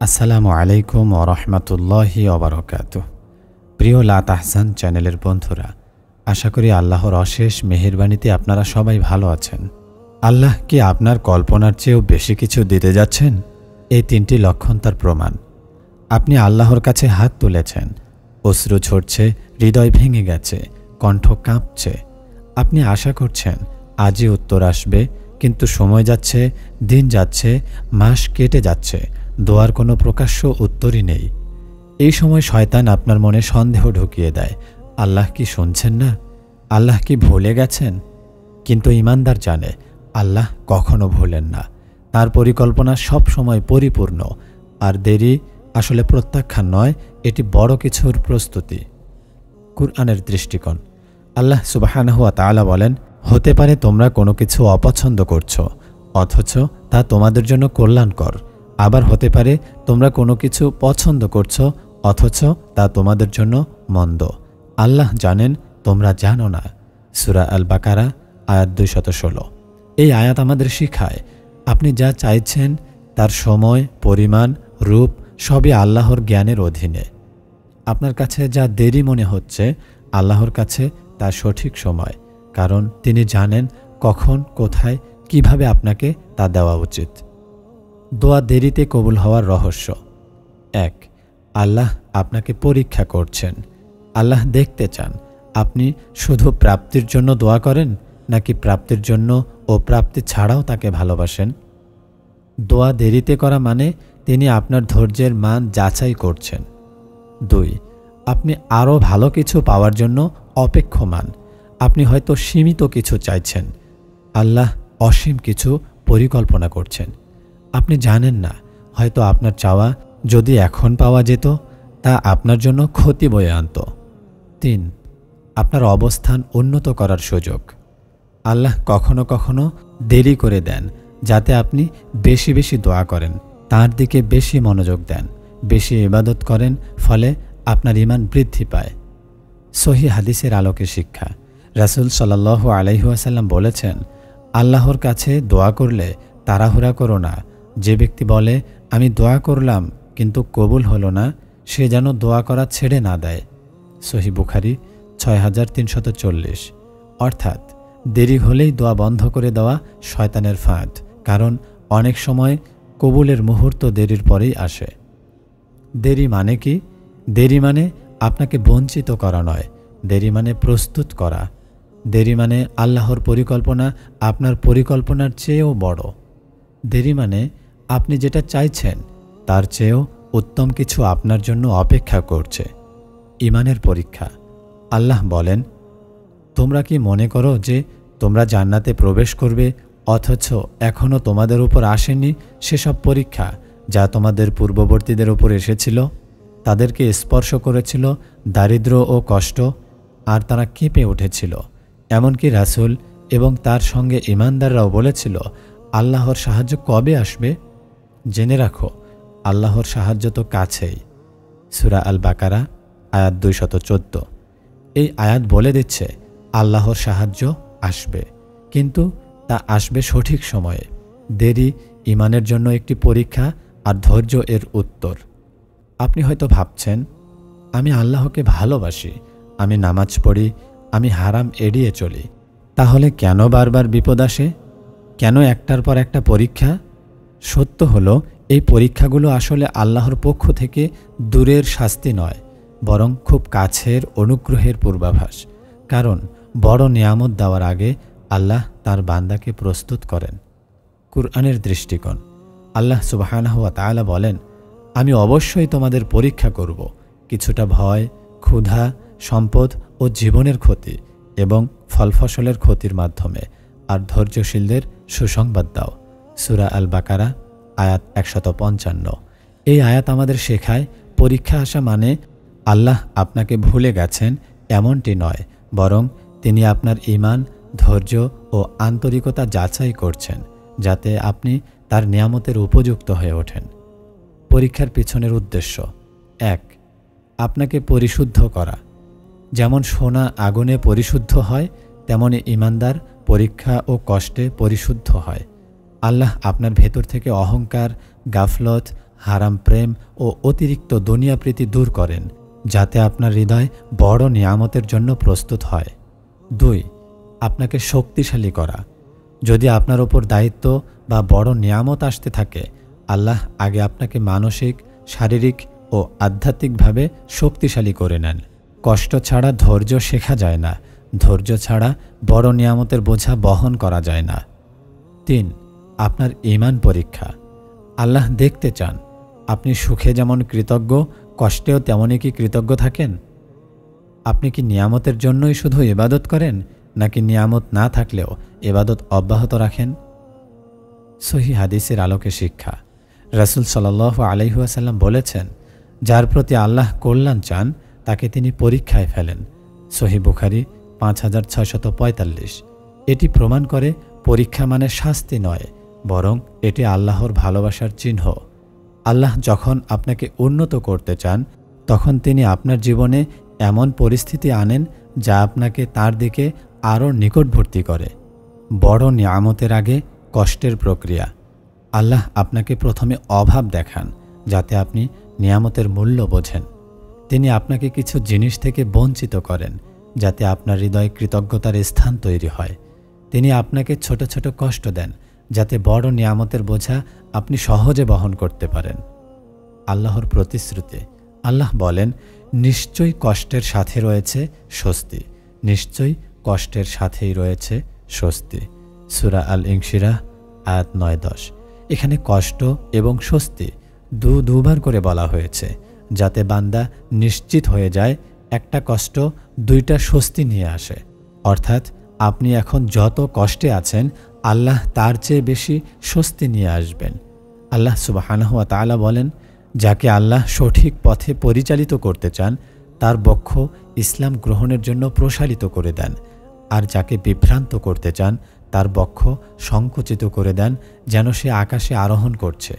আসসালামু আলাইকুম ওয়া রাহমাতুল্লাহি ওয়া বারাকাতুহু। প্রিয় লা তাহজান চ্যানেলের বন্ধুরা, আশা করি আল্লাহর অশেষ মেহেরবানিতে আপনারা সবাই ভালো আছেন। আল্লাহ কি আপনার কল্পনার চেয়েও বেশি কিছু দিতে যাচ্ছেন? এই তিনটি লক্ষণ তার প্রমাণ। আপনি আল্লাহর কাছে হাত তুলেছেন, অশ্রু ঝরছে, হৃদয় ভেঙে গেছে, কণ্ঠ কাঁপছে। আপনি আশা করছেন আজই উত্তর আসবে, কিন্তু সময় যাচ্ছে, দিন যাচ্ছে, মাস কেটে যাচ্ছে, দোয়ার কোনো প্রকাশ্য উত্তরই নেই। এই সময় শয়তান আপনার মনে সন্দেহ ঢুকিয়ে দেয়, আল্লাহ কি শুনছেন না? আল্লাহ কি ভুলে গেছেন? কিন্তু ঈমানদার জানে আল্লাহ কখনো ভুলেন না। তার পরিকল্পনা সব সময় পরিপূর্ণ, আর দেরি আসলে প্রত্যাখ্যান নয়, এটি বড় কিছুর প্রস্তুতি। কুরআনের দৃষ্টিকোণ। আল্লাহ সুবহানাহু ওয়া তাআলা বলেন, হতে পারে তোমরা কোনো কিছু অপছন্দ করছো, অথচ তা তোমাদের জন্য কল্যাণকর। আবার হতে পারে তোমরা কোনো কিছু পছন্দ করছো, অথচ তা তোমাদের জন্য মন্দ। আল্লাহ জানেন, তোমরা জানো না। সূরা আল বাকারা আয়াত 216। এই আয়াত আমাদের শিখায়, আপনি যা চাইছেন তার সময়, পরিমাণ, রূপ সবই আল্লাহর জ্ঞানের অধীনে। আপনার কাছে যা দেরি মনে হচ্ছে, আল্লাহর কাছে তার সঠিক সময়, কারণ তিনি জানেন কখন, কোথায়, কিভাবে আপনাকে তা দেওয়া উচিত। দোয়া দেরিতে কবুল হওয়ার রহস্য। 1. আল্লাহ আপনাকে পরীক্ষা করছেন। আল্লাহ দেখতে চান আপনি শুধু প্রাপ্তির জন্য দোয়া করেন, নাকি প্রাপ্তির জন্য ও প্রাপ্তি ছাড়াও তাকে ভালোবাসেন। দোয়া দেরিতে করা মানে তিনি আপনার ধৈর্যের মান যাচাই করছেন। 2. আপনি আরও ভালো কিছু পাওয়ার জন্য অপেক্ষমান। আপনি হয়তো সীমিত কিছু চাইছেন, আল্লাহ অসীম কিছু পরিকল্পনা করছেন। আপনি জানেন না, হয়তো আপনার চাওয়া যদি এখন পাওয়া যেত, তা আপনার জন্য ক্ষতি বয়ে আনত। 3. আপনার অবস্থান উন্নত করার সুযোগ। আল্লাহ কখনো কখনো দেরি করে দেন, যাতে আপনি বেশি বেশি দোয়া করেন, তার দিকে বেশি মনোযোগ দেন, বেশি ইবাদত করেন, ফলে আপনার ঈমান বৃদ্ধি পায়। সহিহ হাদিসের আলোকে শিক্ষা। রাসূল সাল্লাল্লাহু আলাইহি ওয়াসাল্লাম বলেছেন, আল্লাহর কাছে দোয়া করলে তাড়াহুড়া করো না। যে ব্যক্তি বলে আমি দোয়া করলাম কিন্তু কবুল হলো না, সে যেন দোয়া করা ছেড়ে না দেয়। সহিহ বুখারী 6340। অর্থাৎ দেরি হলেই দোয়া বন্ধ করে দেওয়া শয়তানের ফাঁদ, কারণ অনেক সময় কবুলের মুহূর্ত দেরির পরেই আসে। দেরি মানে কি? দেরি মানে আপনাকে বঞ্চিত করা নয়, দেরি মানে প্রস্তুত করা। দেরি মানে আল্লাহর পরিকল্পনা আপনার পরিকল্পনার চেয়েও বড়। দেরি মানে আপনি যেটা চাইছেন তার চেয়েও উত্তম কিছু আপনার জন্য অপেক্ষা করছে। ঈমানের পরীক্ষা। আল্লাহ বলেন, তোমরা কি মনে করো যে তোমরা জান্নাতে প্রবেশ করবে, অথচ এখনও তোমাদের উপর আসেনি সেসব পরীক্ষা যা তোমাদের পূর্ববর্তীদের উপর এসেছিল? তাদেরকে স্পর্শ করেছিল দারিদ্র্য ও কষ্ট, আর তারা কেঁপে উঠেছিল। এমনকি রাসূল এবং তার সঙ্গে ঈমানদাররাও বলেছিল, আল্লাহর সাহায্য কবে আসবে? জেনে রাখো, আল্লাহর সাহায্য তো কাছেই। সূরা আল বাকারা আয়াত 214। এই আয়াত বলে দিচ্ছে আল্লাহর সাহায্য আসবে, কিন্তু তা আসবে সঠিক সময়ে। দেরি ঈমানের জন্য একটি পরীক্ষা, আর ধৈর্য এর উত্তর। আপনি হয়তো ভাবছেন, আমি আল্লাহকে ভালোবাসি, আমি নামাজ পড়ি, আমি হারাম এড়িয়ে চলি, তাহলে কেন বারবার বিপদ আসে? কেন একটার পর একটা পরীক্ষা? সত্য হলো, এই পরীক্ষাগুলো আসলে আল্লাহর পক্ষ থেকে দূরের শাস্তি নয়, বরং খুব কাছের অনুগ্রহের পূর্বাভাস। কারণ বড় নিয়ামত দেওয়ার আগে আল্লাহ তার বান্দাকে প্রস্তুত করেন। কুরআনের দৃষ্টিকোণ। আল্লাহ সুবহানাহু ওয়া তাআলা বলেন, আমি অবশ্যই তোমাদের পরীক্ষা করব, কিছুটা ভয়, ক্ষুধা, সম্পদ ও জীবনের ক্ষতি এবং ফলফসলের ক্ষতির মাধ্যমে, আর ধৈর্যশীলদের সুসংবাদ দাও। সূরা আল বাকারা আয়াত 155। এই আয়াত আমাদের শেখায়, পরীক্ষা আসা মানে আল্লাহ আপনাকে ভুলে গেছেন এমনটি নয়, বরং তিনি আপনার ঈমান, ধৈর্য ও আন্তরিকতা যাচাই করছেন, যাতে আপনি তার নিয়ামতের উপযুক্ত হয়ে ওঠেন। পরীক্ষার পিছনের উদ্দেশ্য। 1. আপনাকে পরিশুদ্ধ করা। যেমন সোনা আগুনে পরিশুদ্ধ হয়, তেমনি ঈমানদার পরীক্ষা ও কষ্টে পরিশুদ্ধ হয়। আল্লাহ আপনার ভেতর থেকে অহংকার, গাফলত, হারাম প্রেম ও অতিরিক্ত দুনিয়া প্রীতি দূর করেন, যাতে আপনার হৃদয় বড় নিয়ামতের জন্য প্রস্তুত হয়। 2. আপনাকে শক্তিশালী করা। যদি আপনার ওপর দায়িত্ব বা বড় নিয়ামত আসতে থাকে, আল্লাহ আগে আপনাকে মানসিক, শারীরিক ও আধ্যাত্মিকভাবে শক্তিশালী করে নেন। কষ্ট ছাড়া ধৈর্য শেখা যায় না, ধৈর্য ছাড়া বড় নিয়ামতের বোঝা বহন করা যায় না। 3. আপনার ঈমান পরীক্ষা। আল্লাহ দেখতে চান আপনি সুখে যেমন কৃতজ্ঞ, কষ্টেও তেমনই কি কৃতজ্ঞ থাকেন। আপনি কি নিয়ামতের জন্যই শুধু ইবাদত করেন, নাকি নিয়ামত না থাকলেও ইবাদত অব্যাহত রাখেন? সহিহ হাদিসের আলোকে শিক্ষা। রাসূল সাল্লাল্লাহু আলাইহি ওয়াসাল্লাম বলেছেন, যার প্রতি আল্লাহ কল্যাণ চান তাকে তিনি পরীক্ষায় ফেলেন। সহিহ বুখারী 5645। এটি প্রমাণ করে পরীক্ষা মানে শাস্তি নয়, বরং এটি আল্লাহর ভালোবাসার চিহ্ন। আল্লাহ যখন আপনাকে উন্নত করতে চান, তখন তিনি আপনার জীবনে এমন পরিস্থিতি আনেন যা আপনাকে তার দিকে আরও নিকটবর্তী করে। বড় নিয়ামতের আগে কষ্টের প্রক্রিয়া। আল্লাহ আপনাকে প্রথমে অভাব দেখান, যাতে আপনি নিয়ামতের মূল্য বোঝেন। তিনি আপনাকে কিছু জিনিস থেকে বঞ্চিত করেন, যাতে আপনার হৃদয়ে কৃতজ্ঞতার স্থান তৈরি হয়। তিনি আপনাকে ছোট ছোট কষ্ট দেন, যাতে বড় নিয়ামতের বোঝা আপনি সহজে বহন করতে পারেন। আল্লাহর প্রতিশ্রুতি। আল্লাহ বলেন, নিশ্চয়ই কষ্টের সাথে রয়েছে স্বস্তি, নিশ্চয়ই কষ্টের সাথেই রয়েছে স্বস্তি। সূরা আল ইনশিরাহ আয়াত 9-10। এখানে কষ্ট এবং স্বস্তি দুবার করে বলা হয়েছে, যাতে বান্দা নিশ্চিত হয়ে যায় একটা কষ্ট দুইটা স্বস্তি নিয়ে আসে। অর্থাৎ আপনি এখন যত কষ্টে আছেন, আল্লাহ তার চেয়ে বেশি স্বস্তি নিয়ে আসবেন। আল্লাহ সুবহানাহু ওয়া তাআলা বলেন, যাকে আল্লাহ সঠিক পথে পরিচালিত করতে চান তার বক্ষ ইসলাম গ্রহণের জন্য প্রসারিত করে দেন, আর যাকে বিভ্রান্ত করতে চান তার বক্ষ সংকুচিত করে দেন, যেন সে আকাশে আরোহণ করছে।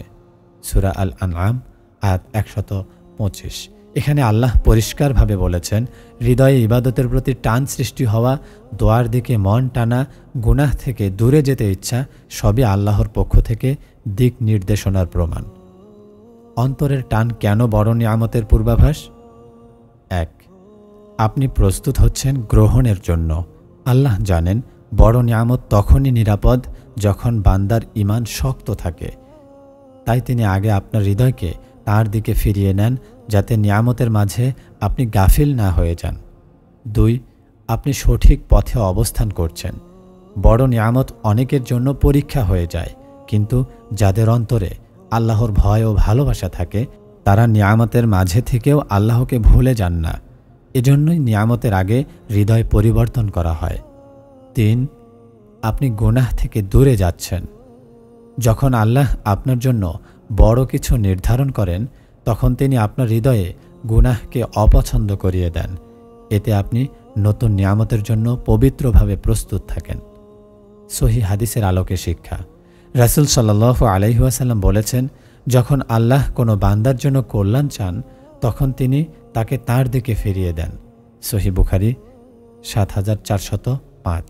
সূরা আল আনআম আয়াত 125। এখানে আল্লাহ পরিষ্কারভাবে বলেছেন, হৃদয়ে ইবাদতের প্রতি টান সৃষ্টি হওয়া, দোয়ার দিকে মন টানা, গুনাহ থেকে দূরে যেতে ইচ্ছা, সবই আল্লাহর পক্ষ থেকে দিক নির্দেশনার প্রমাণ। অন্তরের টান কেন বড় নিয়ামতের পূর্বাভাস? 1. আপনি প্রস্তুত হচ্ছেন গ্রহণের জন্য। আল্লাহ জানেন বড় নিয়ামত তখনই নিরাপদ যখন বান্দার ঈমান শক্ত থাকে। তাই তিনি আগে আপনার হৃদয়কে তার দিকে ফিরিয়ে নেন, যাতে নিয়ামতের মাঝে আপনি গাফিল না হয়ে যান। 2. আপনি সঠিক পথে অবস্থান করছেন। বড় নিয়ামত অনেকের জন্য পরীক্ষা হয়ে যায়, কিন্তু যাদের অন্তরে আল্লাহর ভয় ও ভালোবাসা থাকে, তারা নিয়ামতের মাঝে থেকেও আল্লাহকে ভুলে যান না। এজন্যই নিয়ামতের আগে হৃদয় পরিবর্তন করা হয়। 3. আপনি গুনাহ থেকে দূরে যাচ্ছেন। যখন আল্লাহ আপনার জন্য বড় কিছু নির্ধারণ করেন, তখন তিনি আপনার হৃদয়ে গুনাহকে অপছন্দ করিয়ে দেন। এতে আপনি নতুন নিয়ামতের জন্য পবিত্রভাবে প্রস্তুত থাকেন। সহিহ হাদিসের আলোকে শিক্ষা। রাসূল সাল্লাল্লাহু আলাইহি ওয়াসাল্লাম বলেছেন, যখন আল্লাহ কোনো বান্দার জন্য কল্যাণ চান, তখন তিনি তাকে তার দিকে ফিরিয়ে দেন। সহিহ বুখারী 7405।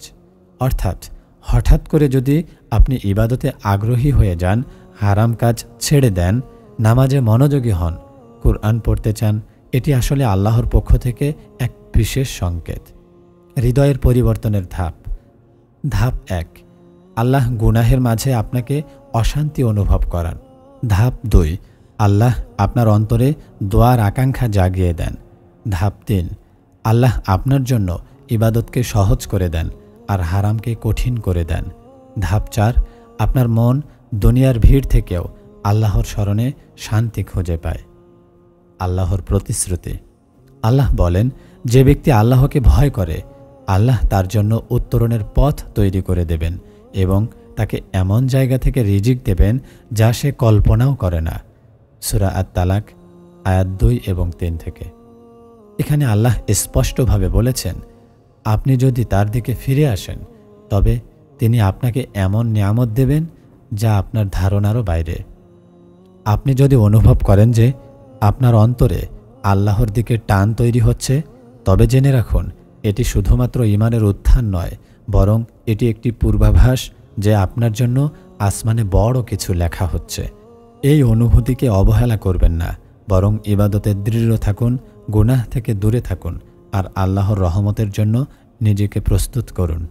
অর্থাৎ হঠাৎ করে যদি আপনি ইবাদতে আগ্রহী হয়ে যান, হারাম কাজ ছেড়ে দেন, নামাজে মনোযোগী হন, কুরআন পড়তে চান, এটি আসলে আল্লাহর পক্ষ থেকে এক বিশেষ সংকেত। হৃদয়ের পরিবর্তনের ধাপ। ধাপ 1. আল্লাহ গুনাহের মাঝে আপনাকে অশান্তি অনুভব করান। ধাপ 2. আল্লাহ আপনার অন্তরে দোয়ার আকাঙ্ক্ষা জাগিয়ে দেন। ধাপ 3. আল্লাহ আপনার জন্য ইবাদতকে সহজ করে দেন আর হারামকে কঠিন করে দেন। ধাপ 4. আপনার মন দুনিয়ার ভিড় থেকেও আল্লাহর স্মরণে শান্তি খুঁজে পায়। আল্লাহর প্রতিশ্রুতি। আল্লাহ বলেন, যে ব্যক্তি আল্লাহকে ভয় করে, আল্লাহ তার জন্য উত্তরণের পথ তৈরি করে দেবেন এবং তাকে এমন জায়গা থেকে রিজিক দেবেন যা সে কল্পনাও করে না। সূরা আত-তালাক আয়াত 2 এবং 3 থেকে। এখানে আল্লাহ স্পষ্টভাবে বলেছেন, আপনি যদি তার দিকে ফিরে আসেন, তবে তিনি আপনাকে এমন নিয়ামত দেবেন যা আপনার ধারণারও বাইরে। আপনি যদি অনুভব করেন যে আপনার অন্তরে আল্লাহর দিকে টান তৈরি হচ্ছে, তবে জেনে রাখুন এটি শুধুমাত্র ঈমানের উত্থান নয়, বরং এটি একটি পূর্বাভাস যে আপনার জন্য আসমানে বড় কিছু লেখা হচ্ছে। এই অনুভূতিকে অবহেলা করবেন না, বরং ইবাদতে দৃঢ় থাকুন, গুনাহ থেকে দূরে থাকুন আর আল্লাহর রহমতের জন্য নিজেকে প্রস্তুত করুন।